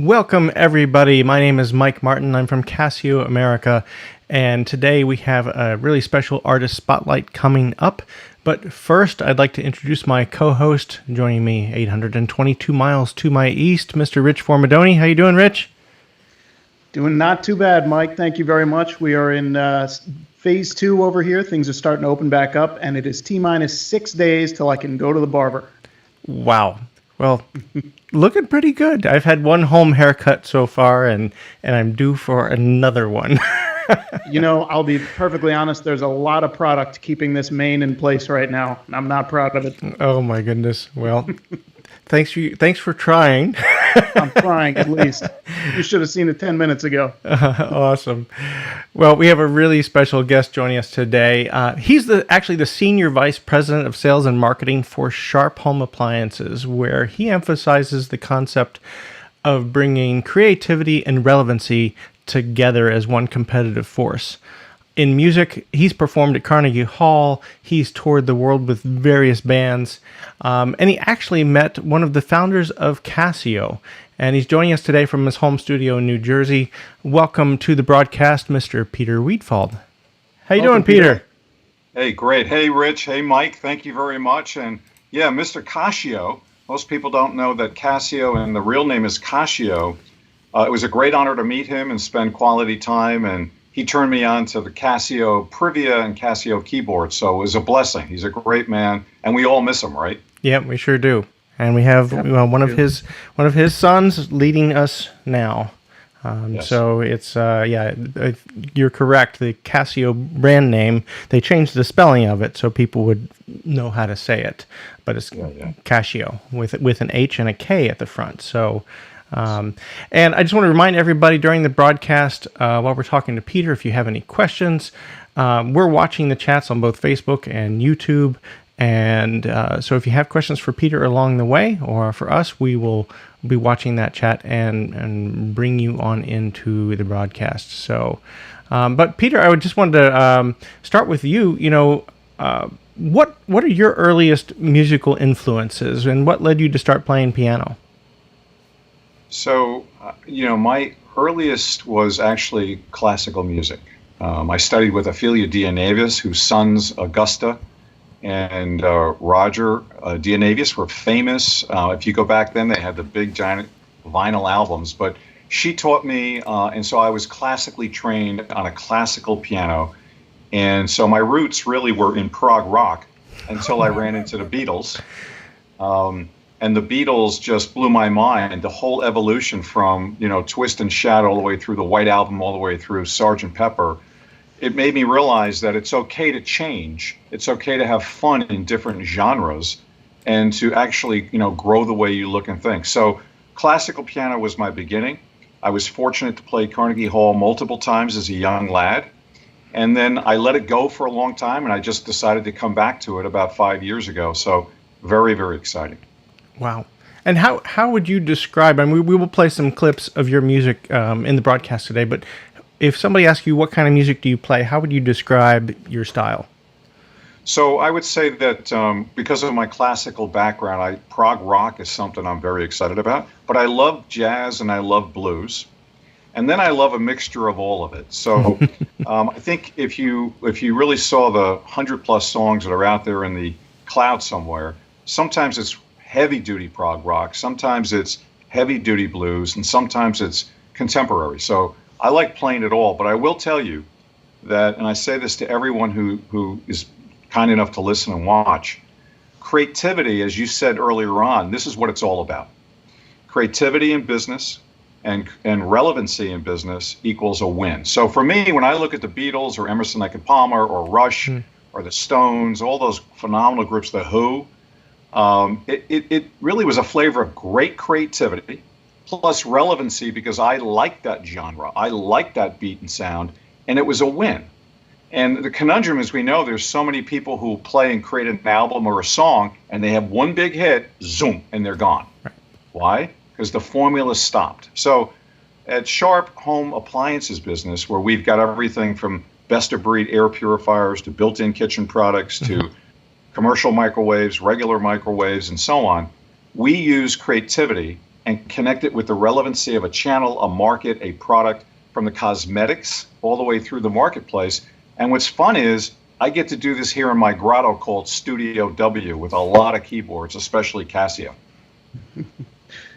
Welcome, everybody. My name is Mike Martin. I'm from Casio, America, and today we have a really special artist spotlight coming up. But first, I'd like to introduce my co-host, joining me 822 miles to my east, Mr. Rich Formidoni. How you doing, Rich? Doing not too bad, Mike. Thank you very much. We are in phase 2 over here. Things are starting to open back up, and it is T-minus 6 days till I can go to the barber. Wow. Well, looking pretty good. I've had one home haircut so far, and I'm due for another one. You know, I'll be perfectly honest. There's a lot of product keeping this mane in place right now, and I'm not proud of it. Oh my goodness. Well, thanks for trying. I'm trying, at least. You should have seen it 10 minutes ago. Awesome. Well, we have a really special guest joining us today. He's actually the Senior Vice President of Sales and Marketing for Sharp Home Appliances, where he emphasizes the concept of bringing creativity and relevancy together as one competitive force. In music, he's performed at Carnegie Hall, he's toured the world with various bands, and he actually met one of the founders of Casio. And he's joining us today from his home studio in New Jersey. Welcome to the broadcast, Mr. Peter Weedfald. How you doing, Peter? Hey, great. Hey, Rich. Hey, Mike. Thank you very much. And yeah, Mr. Casio. Most people don't know that Casio and the real name is Casio. It was a great honor to meet him and spend quality time, and he turned me on to the Casio Privia and Casio keyboard, so it was a blessing. He's a great man, and we all miss him, right? Yeah, we sure do. And we have one of his sons leading us now. Yes. So it's you're correct. The Casio brand name, they changed the spelling of it so people would know how to say it, but it's Casio with an H and a K at the front. So. And I just want to remind everybody during the broadcast, while we're talking to Peter, if you have any questions, we're watching the chats on both Facebook and YouTube. And so if you have questions for Peter along the way or for us, we will be watching that chat and bring you on into the broadcast. So, but Peter, I would just wanted to start with you. You know, what are your earliest musical influences, and what led you to start playing piano? So, my earliest was actually classical music. I studied with Ophelia Dianavius, whose sons, Augusta and Roger Dianavius, were famous. If you go back then, they had the big giant vinyl albums. But she taught me, and so I was classically trained on a classical piano. And so my roots really were in prog rock until I ran into the Beatles. And the Beatles just blew my mind. The whole evolution from, Twist and Shout all the way through the White Album, all the way through Sgt. Pepper. It made me realize that it's okay to change. It's okay to have fun in different genres and to actually, grow the way you look and think. So classical piano was my beginning. I was fortunate to play Carnegie Hall multiple times as a young lad. And then I let it go for a long time, and I just decided to come back to it about 5 years ago. So very, very exciting. Wow. And how would you describe, and we will play some clips of your music in the broadcast today, but if somebody asks you what kind of music do you play, how would you describe your style? So I would say that because of my classical background, prog rock is something I'm very excited about, but I love jazz and I love blues. And then I love a mixture of all of it. So I think if you really saw the 100+ songs that are out there in the cloud somewhere, sometimes it's heavy-duty prog rock, sometimes it's heavy-duty blues, and sometimes it's contemporary. So I like playing it all, but I will tell you that, and I say this to everyone who is kind enough to listen and watch, creativity, as you said earlier on, this is what it's all about. Creativity in business and relevancy in business equals a win. So for me, when I look at the Beatles or Emerson, Lake and Palmer or Rush or the Stones, all those phenomenal groups, The Who, it really was a flavor of great creativity plus relevancy because I liked that genre. I liked that beat and sound, and it was a win. And the conundrum is, we know there's so many people who play and create an album or a song, and they have one big hit, zoom, and they're gone. Right. Why? Because the formula stopped. So at Sharp Home Appliances business, where we've got everything from best-of-breed air purifiers to built-in kitchen products to commercial microwaves, regular microwaves, and so on, we use creativity and connect it with the relevancy of a channel, a market, a product, from the cosmetics all the way through the marketplace. And what's fun is I get to do this here in my grotto called Studio W with a lot of keyboards, especially Casio.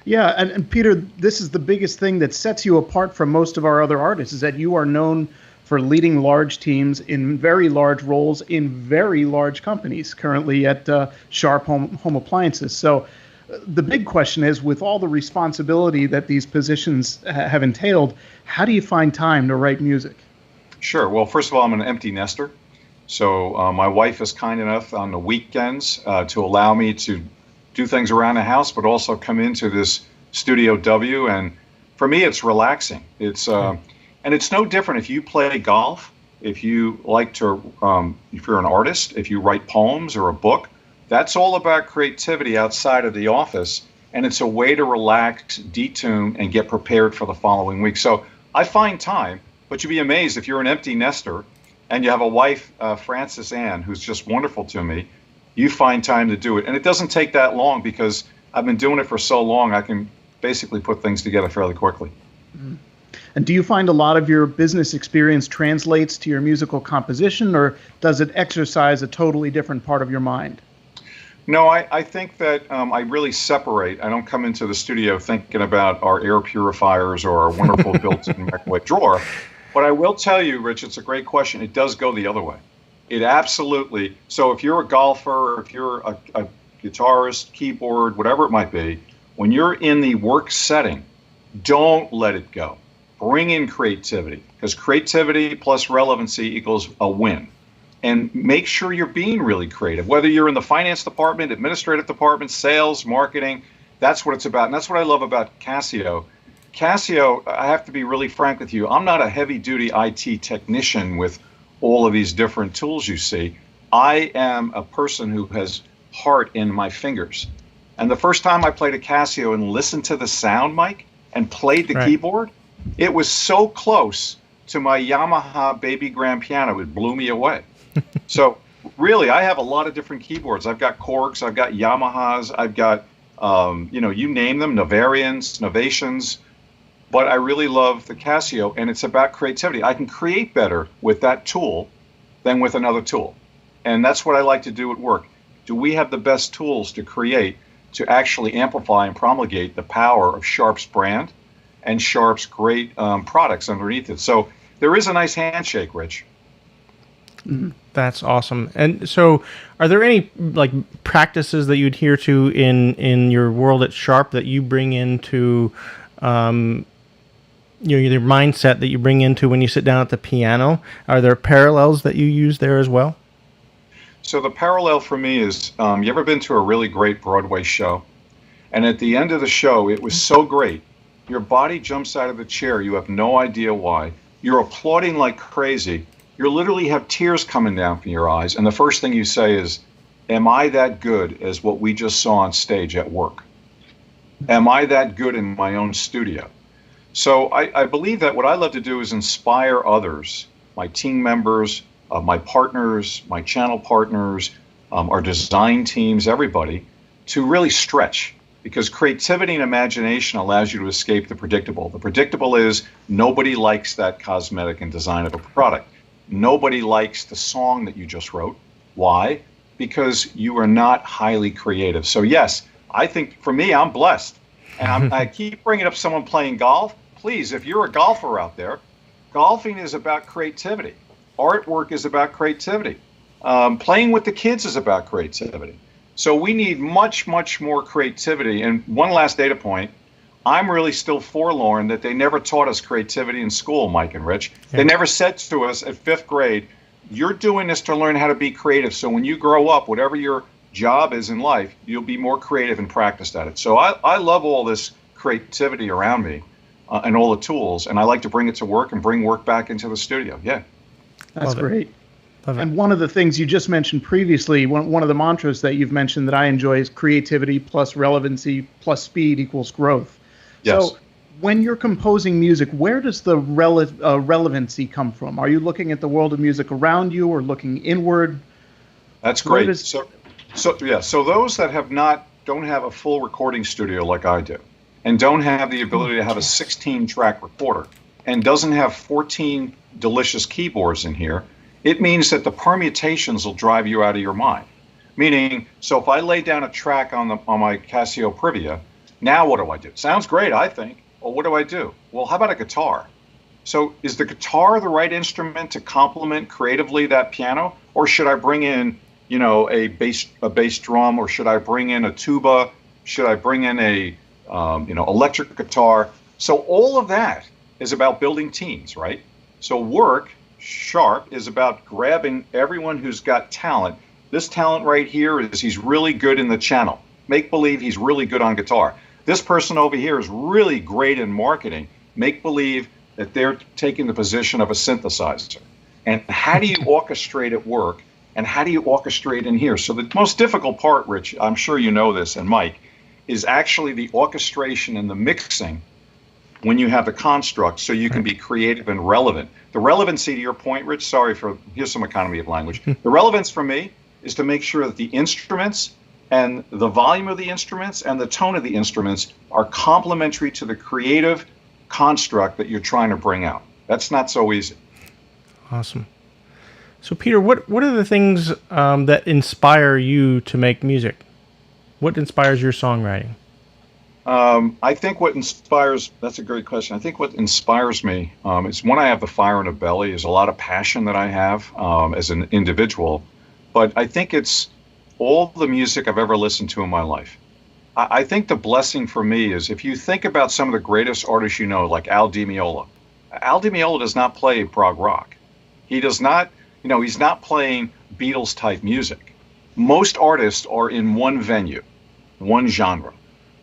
Yeah, and Peter, this is the biggest thing that sets you apart from most of our other artists, is that you are known for leading large teams in very large roles in very large companies, currently at Sharp Home Appliances. So the big question is, with all the responsibility that these positions have entailed, how do you find time to write music? Sure. Well, first of all, I'm an empty nester. So my wife is kind enough on the weekends to allow me to do things around the house, but also come into this Studio W. And for me, it's relaxing. It's and it's no different if you play golf, if you like to, if you're an artist, if you write poems or a book. That's all about creativity outside of the office, and it's a way to relax, detune, and get prepared for the following week. So I find time, but you'd be amazed if you're an empty nester and you have a wife, Frances Ann, who's just wonderful to me, you find time to do it. And it doesn't take that long because I've been doing it for so long, I can basically put things together fairly quickly. Mm-hmm. And do you find a lot of your business experience translates to your musical composition, or does it exercise a totally different part of your mind? No, I think that I really separate. I don't come into the studio thinking about our air purifiers or our wonderful built-in microwave drawer. But I will tell you, Rich, it's a great question. It does go the other way. It absolutely. So if you're a golfer, if you're a guitarist, keyboard, whatever it might be, when you're in the work setting, don't let it go. Bring in creativity, because creativity plus relevancy equals a win. And make sure you're being really creative, whether you're in the finance department, administrative department, sales, marketing. That's what it's about. And that's what I love about Casio. Casio, I have to be really frank with you, I'm not a heavy-duty IT technician with all of these different tools you see. I am a person who has heart in my fingers. And the first time I played a Casio and listened to the sound, Mike, and played the keyboard, it was so close to my Yamaha baby grand piano, it blew me away. So really, I have a lot of different keyboards. I've got Korgs, I've got Yamahas, I've got, you name them, Novarians, Novations. But I really love the Casio, and it's about creativity. I can create better with that tool than with another tool. And that's what I like to do at work. Do we have the best tools to create, to actually amplify and promulgate the power of Sharp's brand and Sharp's great products underneath it? So there is a nice handshake, Rich. That's awesome. And so, are there any practices that you adhere to in your world at Sharp that you bring into, your mindset that you bring into when you sit down at the piano? Are there parallels that you use there as well? So the parallel for me is, you ever been to a really great Broadway show? And at the end of the show, it was so great. Your body jumps out of the chair. You have no idea why. You're applauding like crazy. You literally have tears coming down from your eyes. And the first thing you say is, am I that good as what we just saw on stage at work? Am I that good in my own studio? So I believe that what I love to do is inspire others, my team members, my partners, my channel partners, our design teams, everybody, to really stretch. Because creativity and imagination allows you to escape the predictable. The predictable is nobody likes that cosmetic and design of a product. Nobody likes the song that you just wrote. Why? Because you are not highly creative. So yes, I think for me, I'm blessed. And I keep bringing up someone playing golf. Please, if you're a golfer out there, golfing is about creativity. Artwork is about creativity. Playing with the kids is about creativity. So we need much, much more creativity. And one last data point, I'm really still forlorn that they never taught us creativity in school, Mike and Rich. Yeah. They never said to us at 5th grade, you're doing this to learn how to be creative. So when you grow up, whatever your job is in life, you'll be more creative and practiced at it. So I love all this creativity around me and all the tools. And I like to bring it to work and bring work back into the studio. Yeah. That's great. And one of the things you just mentioned previously, one of the mantras that you've mentioned that I enjoy is creativity plus relevancy plus speed equals growth. Yes. So when you're composing music, where does the relevancy come from? Are you looking at the world of music around you or looking inward? That's great. So those that don't have a full recording studio like I do, and don't have the ability to have a 16-track recorder and doesn't have 14 delicious keyboards in here, it means that the permutations will drive you out of your mind. Meaning, so if I lay down a track on my Casio Privia, now what do I do? Sounds great, I think. Well, what do I do? Well, how about a guitar? So is the guitar the right instrument to complement creatively that piano? Or should I bring in, a bass drum? Or should I bring in a tuba? Should I bring in a, electric guitar? So all of that is about building teams, right? So work, Sharp, is about grabbing everyone who's got talent. This talent right here is he's really good in the channel. Make believe he's really good on guitar. This person over here is really great in marketing. Make believe that they're taking the position of a synthesizer. And how do you orchestrate at work? And how do you orchestrate in here? So the most difficult part, Rich, I'm sure you know this, and Mike, is actually the orchestration and the mixing when you have the construct so you can be creative and relevant. The relevancy, to your point, Rich, here's some economy of language. The relevance for me is to make sure that the instruments and the volume of the instruments and the tone of the instruments are complementary to the creative construct that you're trying to bring out. That's not so easy. Awesome. So, Peter, what are the things that inspire you to make music? What inspires your songwriting? I think that's a great question. I think what inspires me is when I have the fire in the belly, is a lot of passion that I have as an individual. But I think it's all the music I've ever listened to in my life. I think the blessing for me is if you think about some of the greatest artists like Al Di Meola. Al Di Meola does not play prog rock. He does not, he's not playing Beatles type music. Most artists are in one venue, one genre.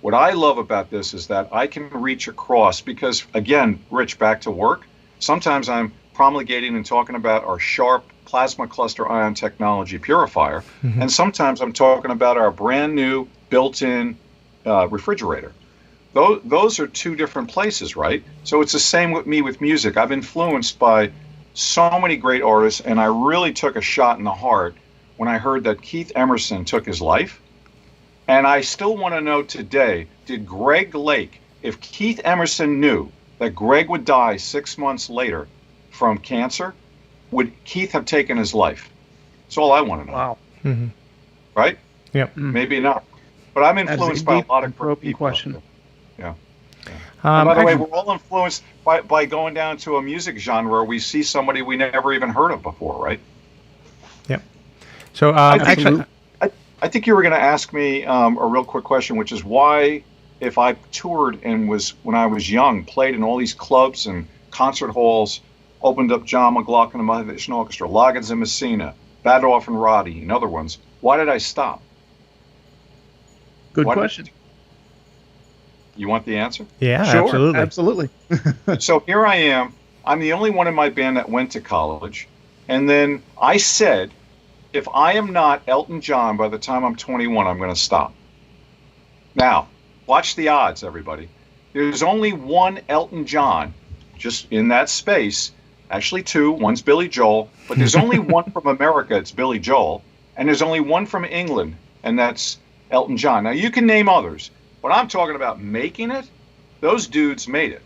What I love about this is that I can reach across because, again, Rich, back to work, sometimes I'm promulgating and talking about our Sharp plasma cluster ion technology purifier, and sometimes I'm talking about our brand new built-in refrigerator. Those are two different places, right? So it's the same with me with music. I've been influenced by so many great artists, and I really took a shot in the heart when I heard that Keith Emerson took his life. And I still want to know today, did Greg Lake, if Keith Emerson knew that Greg would die 6 months later from cancer, would Keith have taken his life? That's all I want to know. Wow. Right? Yep. Maybe not. But I'm influenced by a lot of great people. Question. Yeah. By the way, we're all influenced by going down to a music genre where we see somebody we never even heard of before, right? Yep. So I think you were going to ask me a real quick question, which is why, if I toured and when I was young, played in all these clubs and concert halls, opened up John McLaughlin and Mahavishnu Orchestra, Loggins and Messina, Badorf and Roddy, and other ones, why did I stop? Good question. You want the answer? Yeah, sure, absolutely. So here I am. I'm the only one in my band that went to college. And then I said, if I am not Elton John by the time I'm 21, I'm going to stop. Now, watch the odds, everybody. There's only one Elton John just in that space. Actually two. One's Billy Joel. But there's only one from America. It's Billy Joel. And there's only one from England. And that's Elton John. Now, you can name others. But I'm talking about making it. Those dudes made it.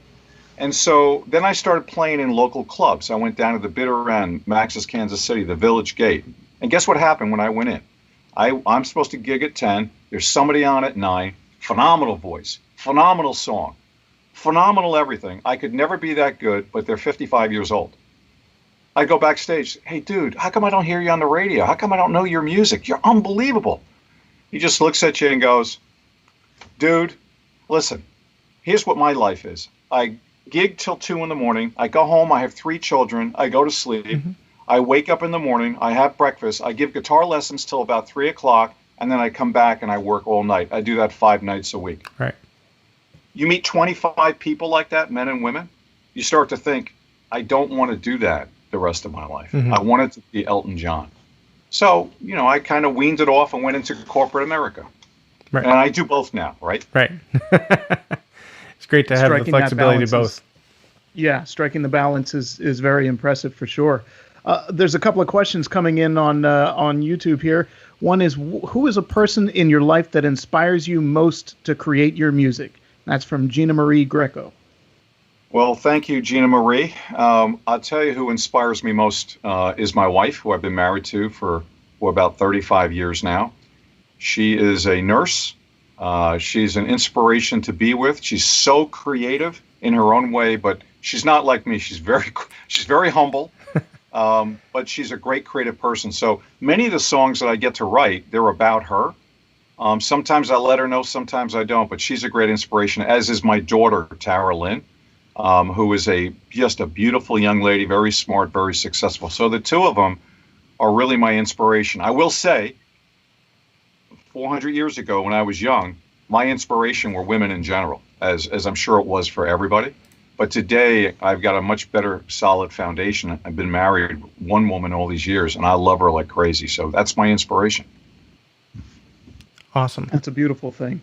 And so then I started playing in local clubs. I went down to the Bitter End, Max's Kansas City, the Village Gate. And guess what happened when I went in? I'm supposed to gig at 10. There's somebody on at 9. Phenomenal voice. Phenomenal song. Phenomenal everything. I could never be that good, but they're 55 years old. I go backstage. Hey, dude, how come I don't hear you on the radio? How come I don't know your music? You're unbelievable. He just looks at you and goes, dude, listen, here's what my life is. I gig till 2 in the morning. I go home. I have 3 children. I go to sleep. I wake up in the morning. I have breakfast. I give guitar lessons till about 3 o'clock. And then I come back and I work all night. I do that 5 nights a week. Right. You meet 25 people like that, men and women. You start to think, I don't want to do that the rest of my life. I wanted to be Elton John. So, I kind of weaned it off and went into corporate America. Right. And I do both now, right? Right. It's great to have the flexibility to both. Yeah, striking the balance is very impressive for sure. There's a couple of questions coming in on YouTube here. One is, who is a person in your life that inspires you most to create your music? That's from Gina Marie Greco. Well, thank you, Gina Marie. I'll tell you who inspires me most is my wife, who I've been married to for about 35 years now. She is a nurse. She's an inspiration to be with. She's so creative in her own way, but she's not like me. She's very humble, but she's a great creative person. So many of the songs that I get to write, they're about her. Sometimes I let her know, sometimes I don't, but she's a great inspiration, as is my daughter, Tara Lynn, who is just a beautiful young lady, very smart, very successful. So the two of them are really my inspiration. I will say, 400 years ago when I was young, my inspiration were women in general, as I'm sure it was for everybody. But today, I've got a much better, solid foundation. I've been married one woman all these years, and I love her like crazy. So that's my inspiration. Awesome. That's a beautiful thing.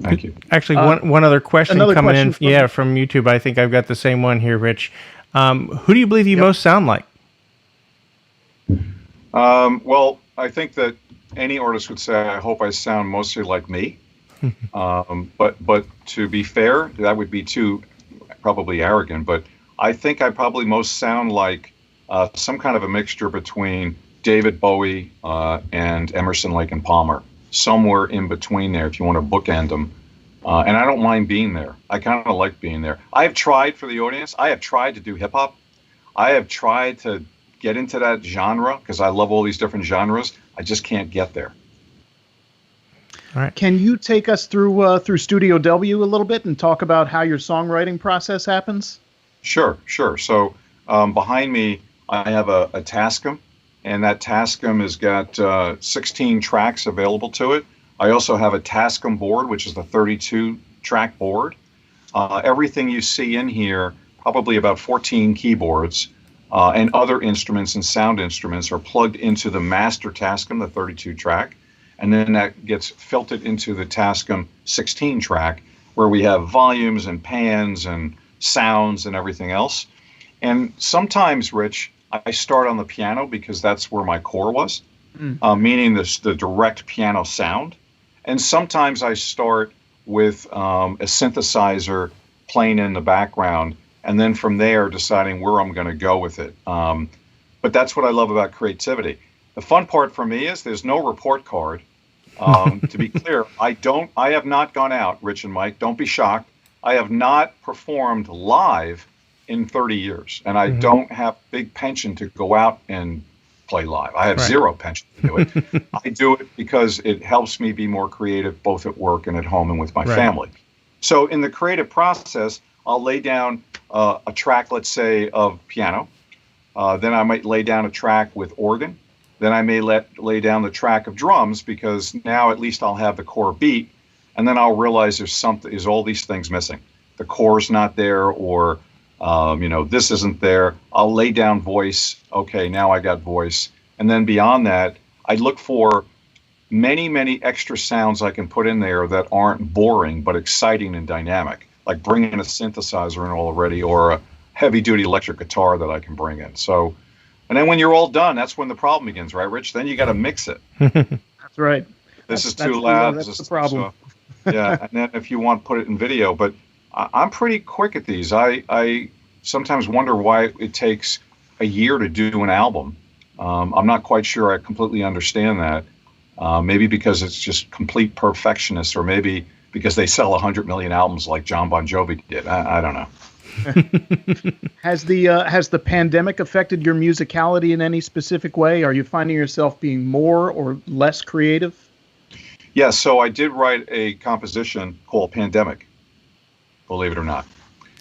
Thank you. Actually, one other question coming in. From from YouTube. I think I've got the same one here, Rich. Who do you believe you most sound like? Well, I think that any artist would say, I hope I sound mostly like me. But to be fair, that would be too probably arrogant. But I think I probably most sound like some kind of a mixture between David Bowie and Emerson, Lake and Palmer, somewhere in between there, if you want to bookend them. And I don't mind being there. I kind of like being there. I have tried for the audience. I have tried to do hip hop. I have tried to get into that genre because I love all these different genres. I just can't get there. All right. Can you take us through Studio W a little bit and talk about how your songwriting process happens? Sure. So behind me, I have a Tascam, and that Tascam has got 16 tracks available to it. I also have a Tascam board, which is the 32-track board. Everything you see in here, probably about 14 keyboards and other instruments and sound instruments are plugged into the master Tascam, the 32-track. And then that gets filtered into the Tascam 16-track, where we have volumes and pans and sounds and everything else. And sometimes, Rich, I start on the piano because that's where my core was, meaning the direct piano sound. And sometimes I start with a synthesizer playing in the background, and then from there deciding where I'm going to go with it. But that's what I love about creativity. The fun part for me is there's no report card. To be clear, I have not gone out, Rich and Mike, don't be shocked. I have not performed live in 30 years, and I don't have big pension to go out and play live. I have zero pension to do it. I do it because it helps me be more creative, both at work and at home and with my family. So in the creative process, I'll lay down a track, let's say, of piano. Then I might lay down a track with organ. Then I may lay down the track of drums, because now at least I'll have the core beat, and then I'll realize there's all these things missing. The core's not there, or this isn't there. I'll lay down voice. Okay, now I got voice. And then beyond that, I look for many, many extra sounds I can put in there that aren't boring but exciting and dynamic, like bringing a synthesizer in already, or a heavy-duty electric guitar that I can bring in. So. And then when you're all done, that's when the problem begins, right, Rich? Then you got to mix it. That's right. This is too loud. That's the problem. Yeah, and then if you want, put it in video. But I'm pretty quick at these. I sometimes wonder why it takes a year to do an album. I'm not quite sure I completely understand that. Maybe because it's just complete perfectionists, or maybe because they sell 100 million albums like John Bon Jovi did. I don't know. Has the pandemic affected your musicality in any specific way? Are you finding yourself being more or less creative? Yeah, so I did write a composition called Pandemic, believe it or not.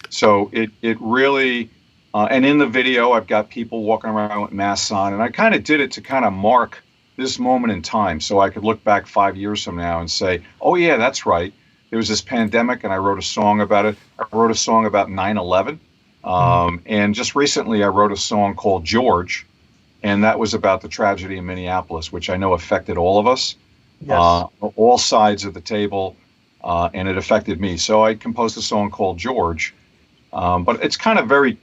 So it really, and in the video, I've got people walking around with masks on, and I kind of did it to kind of mark this moment in time, so I could look back 5 years from now and say, oh yeah, that's right. There was this pandemic, and I wrote a song about it. I wrote a song about 9/11. And just recently, I wrote a song called George, and that was about the tragedy in Minneapolis, which I know affected all of us, all sides of the table, and it affected me. So I composed a song called George, but it's kind of very,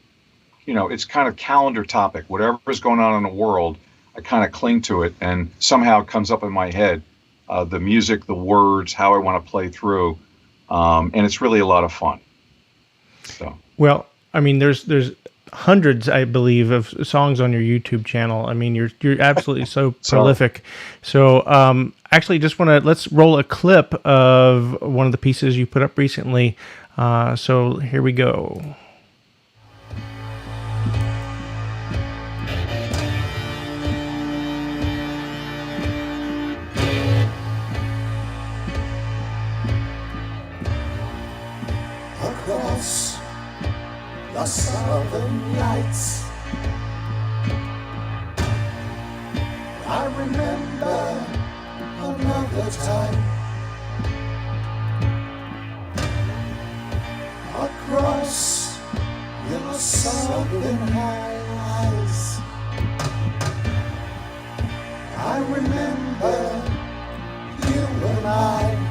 it's kind of calendar topic. Whatever is going on in the world, I kind of cling to it, and somehow it comes up in my head. The music, the words, how I want to play through. and it's really a lot of fun. So. Well, I mean, there's hundreds, I believe, of songs on your YouTube channel. I mean, you're absolutely so prolific. So, actually, let's roll a clip of one of the pieces you put up recently. So here we go. Across the southern lights, I remember another time. Across your southern highs, I remember you and I.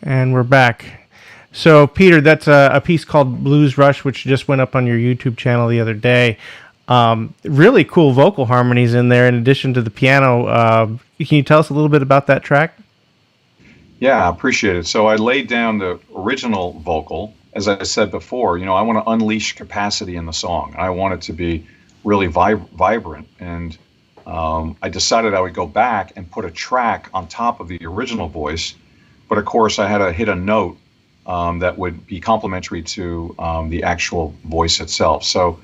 And we're back. So, Peter, that's a piece called Blues Rush, which just went up on your YouTube channel the other day. Really cool vocal harmonies in there in addition to the piano. Can you tell us a little bit about that track? Yeah, I appreciate it. So I laid down the original vocal. As I said before, I want to unleash capacity in the song. I want it to be really vibrant. And I decided I would go back and put a track on top of the original voice. But of course, I had to hit a note that would be complementary to the actual voice itself. So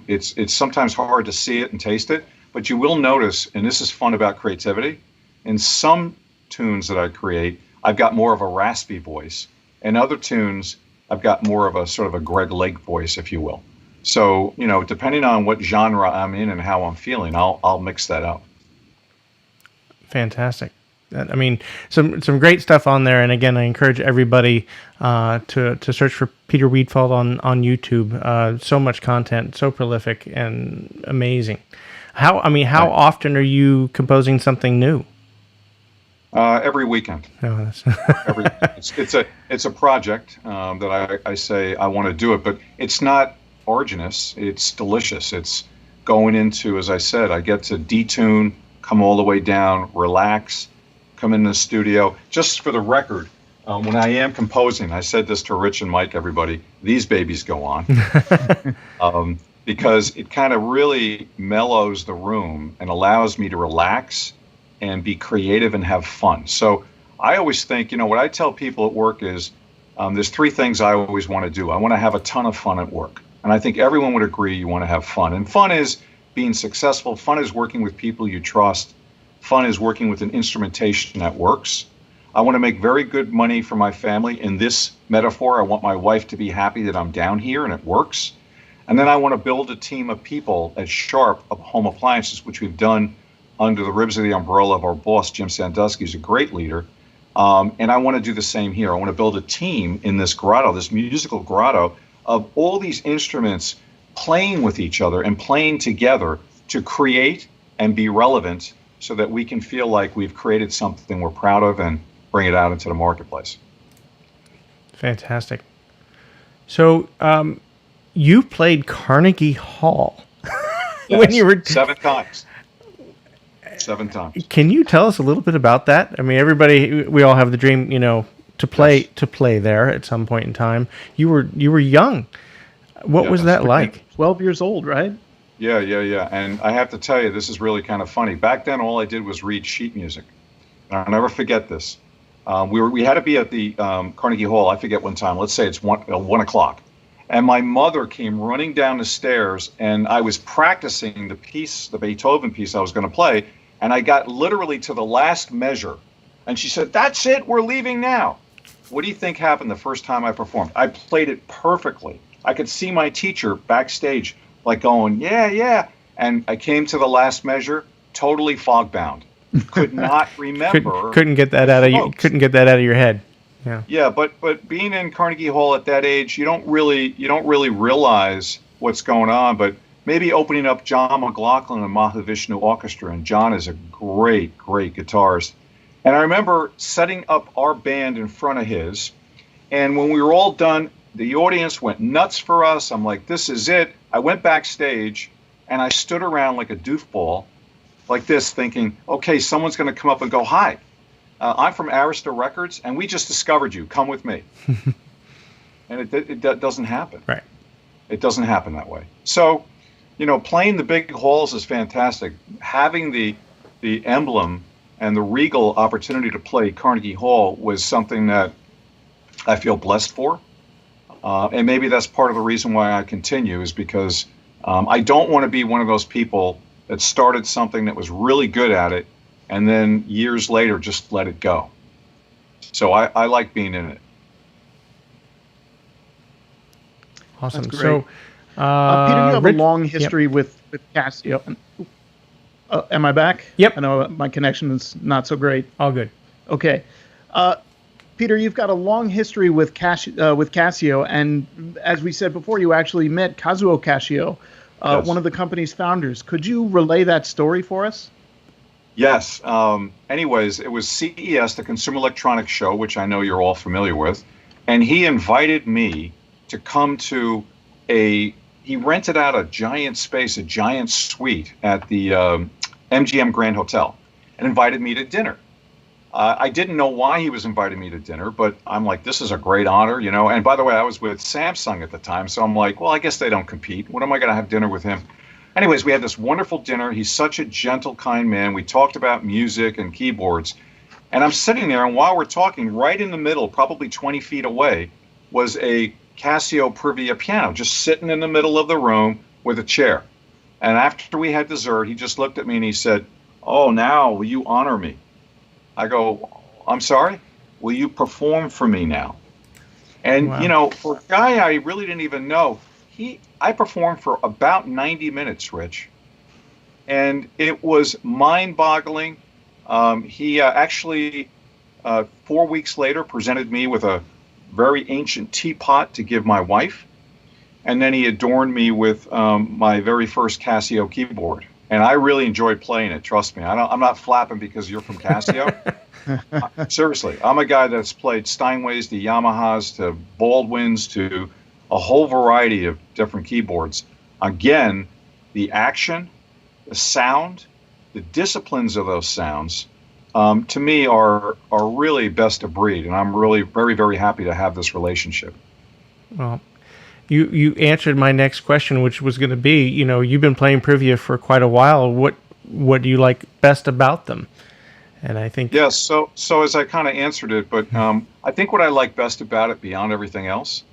it's sometimes hard to see it and taste it, but you will notice, and this is fun about creativity, in some tunes that I create, I've got more of a raspy voice. In other tunes, I've got more of a sort of a Greg Lake voice, if you will. So, depending on what genre I'm in and how I'm feeling, I'll mix that up. Fantastic. I mean, some great stuff on there. And again, I encourage everybody to search for Peter Weedfald on YouTube. So much content, so prolific and amazing. How often are you composing something new? Every weekend. Oh, it's a project that I say I want to do it, but it's not arduous. It's delicious. It's going into, as I said, I get to detune, come all the way down, relax, come in the studio. Just for the record, when I am composing, I said this to Rich and Mike, everybody, these babies go on. Because it kind of really mellows the room and allows me to relax and be creative and have fun. So I always think, what I tell people at work is there's three things I always want to do. I want to have a ton of fun at work. And I think everyone would agree you want to have fun. And fun is being successful. Fun is working with people you trust. Fun is working with an instrumentation that works. I want to make very good money for my family. In this metaphor, I want my wife to be happy that I'm down here and it works. And then I want to build a team of people at Sharp of Home Appliances, which we've done under the ribs of the umbrella of our boss, Jim Sandusky, who's a great leader. And I want to do the same here. I want to build a team in this grotto, this musical grotto, of all these instruments playing with each other and playing together to create and be relevant so that we can feel like we've created something we're proud of and bring it out into the marketplace. Fantastic. So you played Carnegie Hall when you were 7 times. 7 times. Can you tell us a little bit about that? I mean, we all have the dream, to play there at some point in time. You were young. What was that like? 12 years old, right? Yeah. And I have to tell you, this is really kind of funny. Back then, all I did was read sheet music. And I'll never forget this. We had to be at the Carnegie Hall. I forget one time. Let's say it's 1 o'clock. And my mother came running down the stairs, and I was practicing the Beethoven piece I was going to play. And I got literally to the last measure. And she said, "That's it. We're leaving now." What do you think happened the first time I performed? I played it perfectly. I could see my teacher backstage like going, yeah. And I came to the last measure, totally fog-bound. Could not remember. Couldn't get that out of your head. Yeah. Yeah, but being in Carnegie Hall at that age, you don't really realize what's going on, but maybe opening up John McLaughlin and Mahavishnu Orchestra, and John is a great guitarist. And I remember setting up our band in front of his, and when we were all done, the audience went nuts for us. I'm like, this is it. I went backstage, and I stood around like a doofball, like this, thinking, okay, someone's going to come up and go, hi, I'm from Arista Records, and we just discovered you. Come with me. And it doesn't happen. Right. It doesn't happen that way. So, playing the big halls is fantastic. Having the emblem and the regal opportunity to play Carnegie Hall was something that I feel blessed for. And maybe that's part of the reason why I continue, is because I don't want to be one of those people that started something that was really good at it and then years later just let it go. So I like being in it. Awesome. That's great. So, Peter, you have Rich- a long history with Casio. Am I back? Yep. I know my connection is not so great. All good. Okay. Peter, you've got a long history with Casio, and as we said before, you actually met Kazuo Casio, Yes. one of the company's founders. Could you relay that story for us? Yes. Anyways, it was CES, the Consumer Electronics Show, which I know you're all familiar with. And he invited me to come to he rented out a giant space, a giant suite at the MGM Grand Hotel, and invited me to dinner. I didn't know why he was inviting me to dinner, but I'm like, this is a great honor, And by the way, I was with Samsung at the time, so I'm like, well, I guess they don't compete. What am I going to have dinner with him? Anyways, we had this wonderful dinner. He's such a gentle, kind man. We talked about music and keyboards. And I'm sitting there, and while we're talking, right in the middle, probably 20 feet away, was a Casio Privia piano, just sitting in the middle of the room with a chair. And after we had dessert, he just looked at me and he said, oh, now will you honor me? I go, I'm sorry? Will you perform for me now? And, Wow. For a guy I really didn't even know, I performed for about 90 minutes, Rich. And it was mind-boggling. He actually, 4 weeks later, presented me with a very ancient teapot to give my wife. And then he adorned me with my very first Casio keyboard. And I really enjoyed playing it, trust me. I'm not flapping because you're from Casio. Seriously, I'm a guy that's played Steinways to Yamahas to Baldwins to a whole variety of different keyboards. Again, the action, the sound, the disciplines of those sounds, to me are really best of breed. And I'm really very, very happy to have this relationship. Well, you answered my next question, which was going to be, you've been playing Privia for quite a while. What do you like best about them? And I think yes. So as I kind of answered it, but I think what I like best about it, beyond everything else,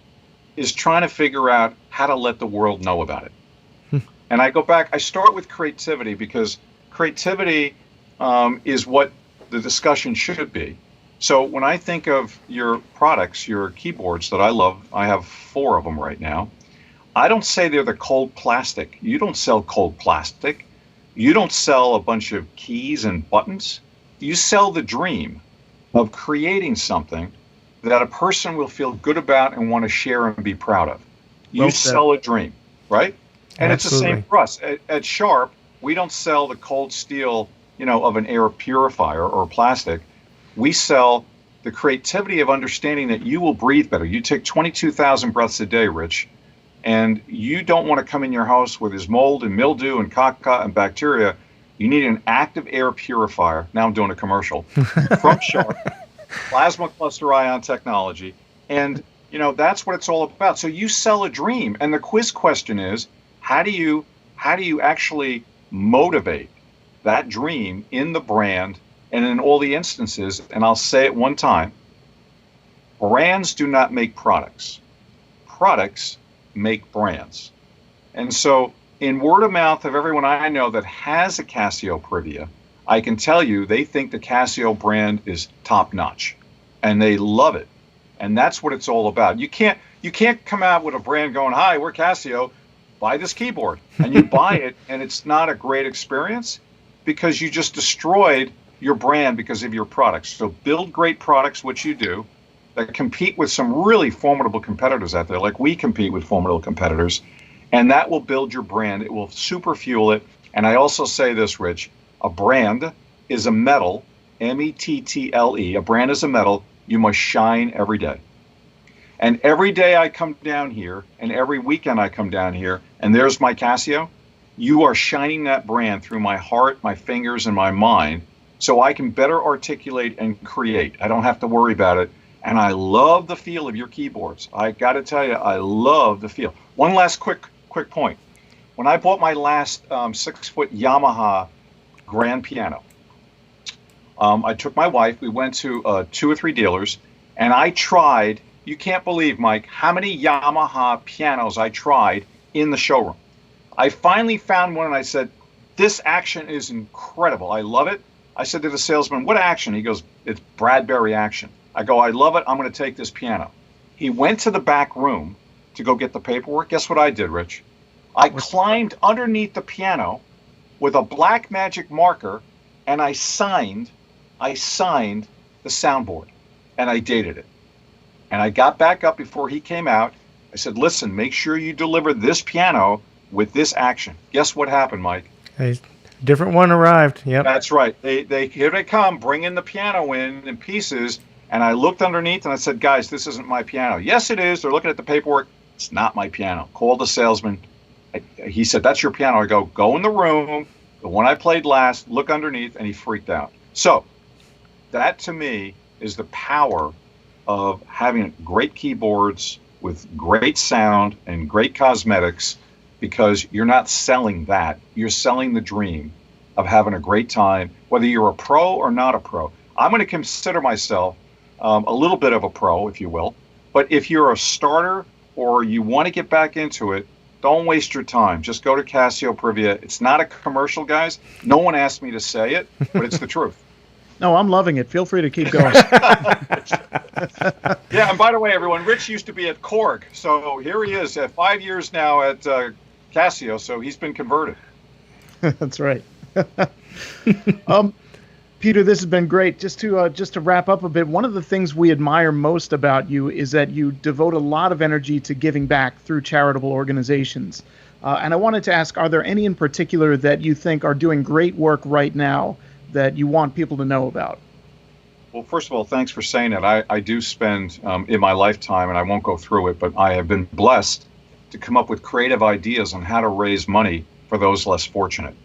is trying to figure out how to let the world know about it. And I go back. I start with creativity because creativity is what the discussion should be. So when I think of your products, your keyboards that I love, I have 4 of them right now. I don't say they're the cold plastic. You don't sell cold plastic. You don't sell a bunch of keys and buttons. You sell the dream of creating something that a person will feel good about and want to share and be proud of. You Well said. sell a dream, right? And it's the Absolutely. same for us. At Sharp, we don't sell the cold steel, of an air purifier or plastic. We sell the creativity of understanding that you will breathe better. You take 22,000 breaths a day, Rich, and you don't want to come in your house with this mold and mildew and caca and bacteria. You need an active air purifier. Now I'm doing a commercial from Sharp, plasma cluster ion technology. And, that's what it's all about. So you sell a dream. And the quiz question is, how do you actually motivate that dream in the brand and in all the instances? And I'll say it one time: brands do not make products. Products make brands. And so in word of mouth of everyone I know that has a Casio Privia, I can tell you they think the Casio brand is top notch and they love it. And that's what it's all about. You can't come out with a brand going, hi, we're Casio, buy this keyboard. And you buy it and it's not a great experience because you just destroyed your brand because of your products. So build great products, which you do, that compete with some really formidable competitors out there, like we compete with formidable competitors, and that will build your brand. It will super fuel it. And I also say this, Rich, a brand is a metal, M-E-T-T-L-E. A brand is a metal. You must shine every day. And every day I come down here, and every weekend I come down here, and there's my Casio, you are shining that brand through my heart, my fingers, and my mind so I can better articulate and create. I don't have to worry about it. And I love the feel of your keyboards. I got to tell you, I love the feel. One last quick point. When I bought my last 6-foot Yamaha grand piano, I took my wife, we went to 2 or 3 dealers, and I tried, you can't believe, Mike, how many Yamaha pianos I tried in the showroom. I finally found one and I said, this action is incredible. I love it. I said to the salesman, what action? He goes, it's Bradbury action. I go, I love it. I'm going to take this piano. He went to the back room to go get the paperwork. Guess what I did, Rich? I climbed underneath the piano with a black magic marker and I signed the soundboard and I dated it. And I got back up before he came out. I said, listen, make sure you deliver this piano with this action. Guess what happened, Mike? A different one arrived. Yep. That's right. They here they come, bringing the piano in pieces. And I looked underneath and I said, guys, this isn't my piano. Yes, it is. They're looking at the paperwork. It's not my piano. Called the salesman. He said, that's your piano. I go in the room, the one I played last, look underneath, and he freaked out. So that to me is the power of having great keyboards with great sound and great cosmetics, because you're not selling that. You're selling the dream of having a great time, whether you're a pro or not a pro. I'm going to consider myself a little bit of a pro, if you will. But if you're a starter or you want to get back into it, don't waste your time. Just go to Casio Privia. It's not a commercial, guys. No one asked me to say it, but it's the truth. No, I'm loving it. Feel free to keep going. Yeah, and by the way, everyone, Rich used to be at Korg. So here he is at 5 years now at Casio. So he's been converted. That's right. Peter, this has been great. Just to wrap up a bit, one of the things we admire most about you is that you devote a lot of energy to giving back through charitable organizations. And I wanted to ask, are there any in particular that you think are doing great work right now that you want people to know about? Well, first of all, thanks for saying that. I do spend in my lifetime, and I won't go through it, but I have been blessed to come up with creative ideas on how to raise money for those less fortunate.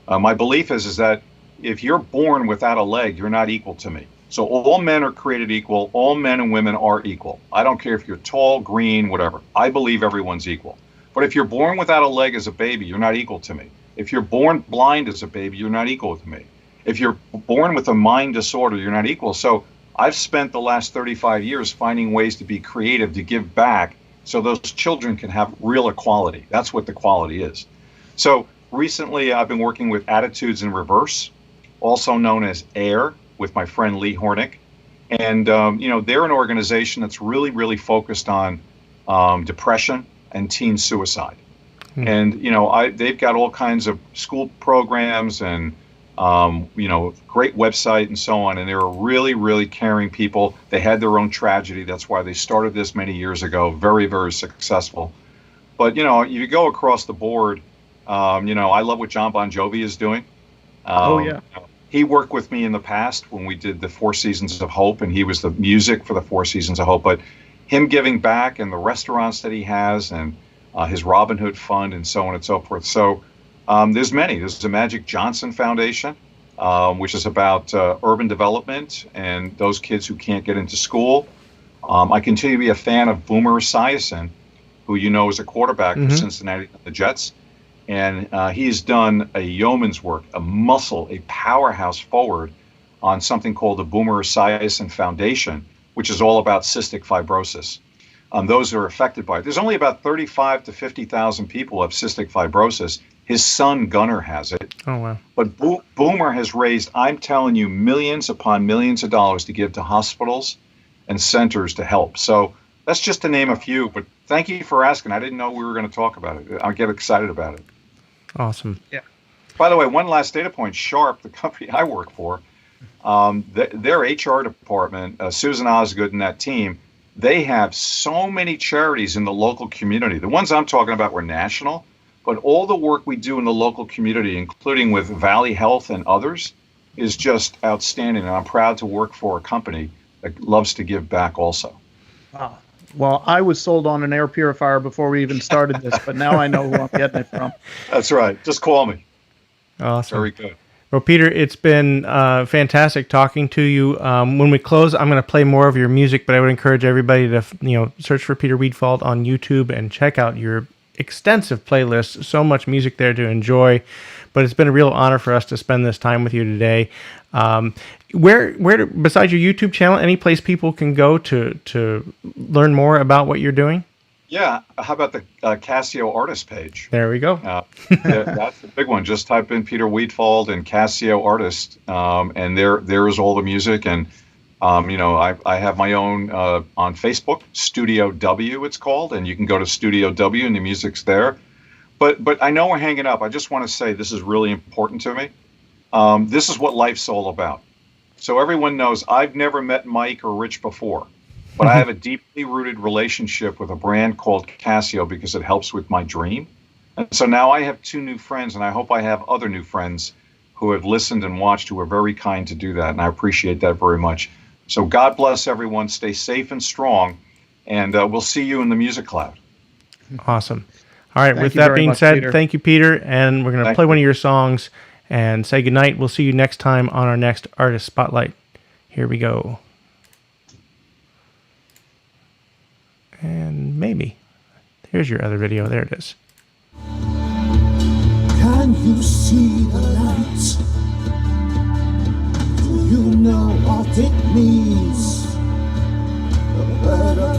My belief is that if you're born without a leg, you're not equal to me. So all men are created equal. All men and women are equal. I don't care if you're tall, green, whatever. I believe everyone's equal. But if you're born without a leg as a baby, you're not equal to me. If you're born blind as a baby, you're not equal to me. If you're born with a mind disorder, you're not equal. So I've spent the last 35 years finding ways to be creative, to give back, so those children can have real equality. That's what the quality is. So recently, I've been working with Attitudes in Reverse, also known as AIR, with my friend Lee Hornick. And, they're an organization that's really, really focused on depression and teen suicide. And, they've got all kinds of school programs and, great website and so on. And they're really, really caring people. They had their own tragedy. That's why they started this many years ago. Very, very successful. But, you go across the board, I love what John Bon Jovi is doing. Oh, yeah. He worked with me in the past when we did the Four Seasons of Hope, and he was the music for the Four Seasons of Hope. But him giving back and the restaurants that he has and his Robin Hood Fund and so on and so forth. So there's many. There's the Magic Johnson Foundation, which is about urban development and those kids who can't get into school. I continue to be a fan of Boomer Esiason, who is a quarterback for Cincinnati, the Jets. And he's done a yeoman's work, a powerhouse forward on something called the Boomer Esiason Foundation, which is all about cystic fibrosis. Those that are affected by it. There's only about 35 to 50,000 people who have cystic fibrosis. His son, Gunnar, has it. Oh, wow. But Boomer has raised, I'm telling you, millions upon millions of dollars to give to hospitals and centers to help. So that's just to name a few. But thank you for asking. I didn't know we were going to talk about it. I get excited about it. Awesome. Yeah. By the way, one last data point, Sharp, the company I work for, their HR department, Susan Osgood and that team, they have so many charities in the local community. The ones I'm talking about were national, but all the work we do in the local community, including with Valley Health and others, is just outstanding. And I'm proud to work for a company that loves to give back also. Wow. Well, I was sold on an air purifier before we even started this, but now I know who I'm getting it from. That's right. Just call me. Awesome. Very good. Well, Peter, it's been fantastic talking to you. When we close, I'm going to play more of your music, but I would encourage everybody to, search for Peter Weedfald on YouTube and check out your extensive playlist. So much music there to enjoy. But it's been a real honor for us to spend this time with you today. Where besides your YouTube channel, any place people can go to learn more about what you're doing? Yeah. How about the Casio artist page? There we go. That's the big one. Just type in Peter Weedfald and Casio artist, and there is all the music. And I have my own on Facebook, Studio W, it's called, and you can go to Studio W and the music's there. But I know we're hanging up. I just want to say this is really important to me. This is what life's all about. So everyone knows I've never met Mike or Rich before. But I have a deeply rooted relationship with a brand called Casio because it helps with my dream. And so now I have 2 new friends, and I hope I have other new friends who have listened and watched who are very kind to do that. And I appreciate that very much. So God bless everyone. Stay safe and strong. And we'll see you in the music cloud. Awesome. All right. Thank with you that very being much, said, Peter. thank you, Peter. And we're going to play one of your songs and say goodnight. We'll see you next time on our next Artist Spotlight. Here we go. And maybe. Here's your other video. There it is. Can you see the light? Do you know what it means? The bird of